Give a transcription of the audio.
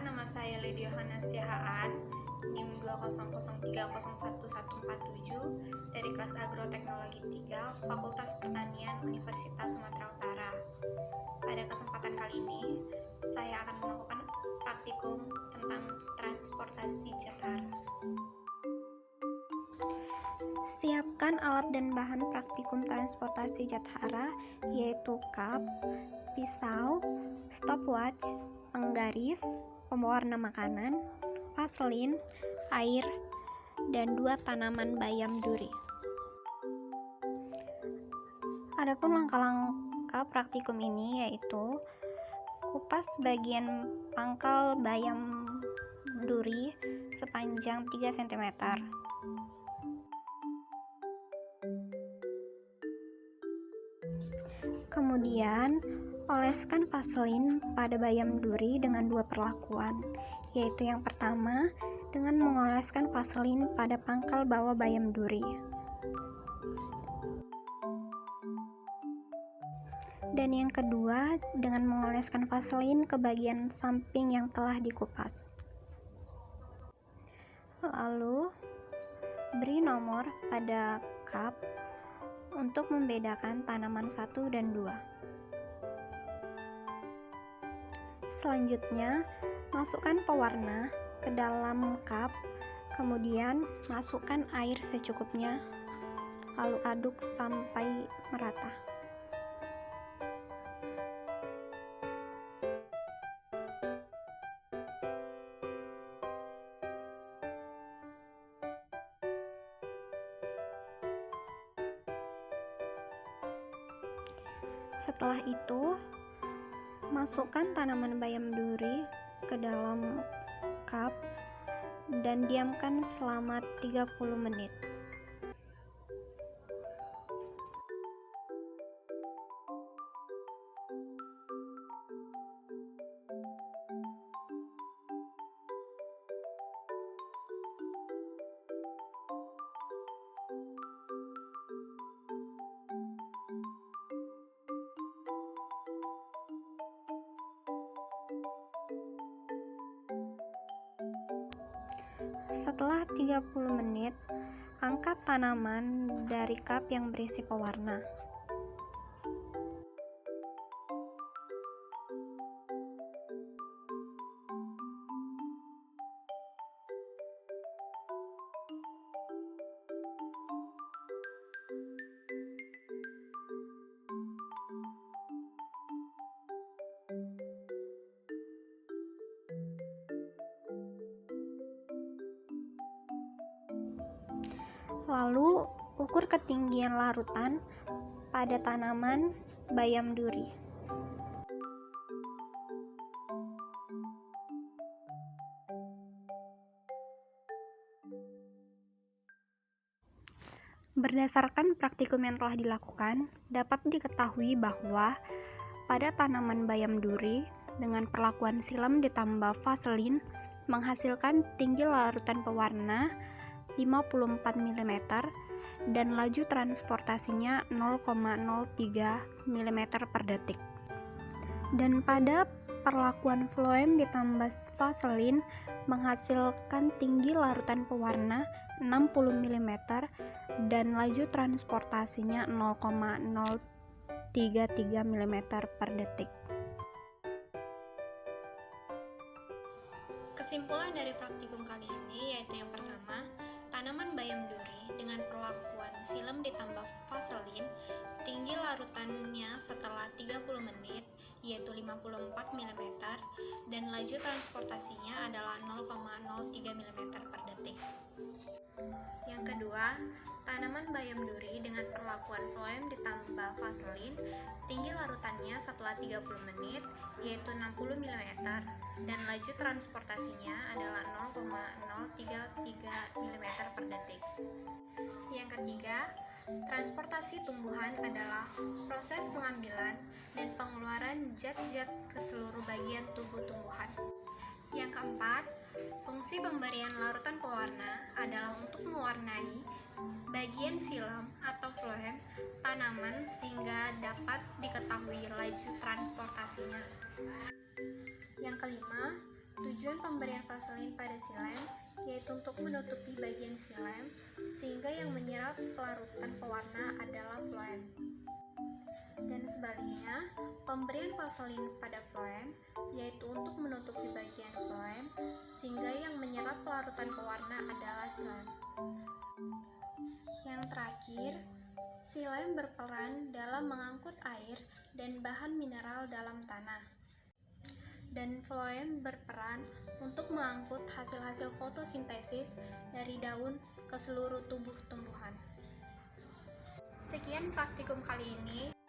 Perkenalkan, nama saya Lady Yohana Siahaan, NIM 20010301147 dari kelas Agroteknologi 3, Fakultas Pertanian Universitas Sumatera Utara. Pada kesempatan kali ini, saya akan melakukan praktikum tentang transportasi jatara. Siapkan alat dan bahan praktikum transportasi jatara, yaitu cup, pisau, stopwatch, penggaris, pewarna makanan, vaselin, air, dan 2 tanaman bayam duri. Adapun langkah-langkah praktikum ini yaitu kupas bagian pangkal bayam duri sepanjang 3 cm. Kemudian, oleskan vaselin pada bayam duri dengan 2 perlakuan, yaitu yang pertama dengan mengoleskan vaselin pada pangkal bawah bayam duri. Dan yang kedua dengan mengoleskan vaselin ke bagian samping yang telah dikupas. Lalu, beri nomor pada cup untuk membedakan tanaman 1 dan 2. Selanjutnya, masukkan pewarna ke dalam cup, kemudian masukkan air secukupnya, lalu aduk sampai merata. Setelah itu, masukkan tanaman bayam duri ke dalam cup dan diamkan selama 30 menit. Setelah 30 menit, angkat tanaman dari cup yang berisi pewarna. Lalu, ukur ketinggian larutan pada tanaman bayam duri. Berdasarkan praktikum yang telah dilakukan, dapat diketahui bahwa pada tanaman bayam duri, dengan perlakuan silam ditambah vaselin, menghasilkan tinggi larutan pewarna 54 mm dan laju transportasinya 0,03 mm per detik. Dan pada perlakuan phloem ditambah vaselin menghasilkan tinggi larutan pewarna 60 mm dan laju transportasinya 0,033 mm per detik. Kesimpulan dari praktikum kali ini yaitu yang pertama, tanaman bayam duri dengan perlakuan silam ditambah vaselin, tinggi larutannya setelah 30 menit yaitu 54 mm dan laju transportasinya adalah 0,03 mm per detik. Yang kedua, tanaman bayam duri dengan perlakuan phloem ditambah vaselin, tinggi larutannya setelah 30 menit yaitu 60 mm dan laju transportasinya adalah 0,033 mm per detik. Yang ketiga, transportasi tumbuhan adalah proses pengambilan dan pengeluaran zat-zat ke seluruh bagian tubuh tumbuhan. Yang keempat, fungsi pemberian larutan pewarna adalah untuk mewarnai bagian silam atau phloem tanaman sehingga dapat diketahui laju transportasinya. Yang kelima, Tujuan pemberian vaselin pada silem yaitu untuk menutupi bagian silem sehingga yang menyerap pelarutan pewarna adalah floem. Dan sebaliknya, pemberian vaselin pada floem yaitu untuk menutupi bagian floem sehingga yang menyerap pelarutan pewarna adalah silem. Yang terakhir, silem berperan dalam mengangkut air dan bahan mineral dalam tanah. Dan floem berperan untuk mengangkut hasil-hasil fotosintesis dari daun ke seluruh tubuh tumbuhan. Sekian praktikum kali ini.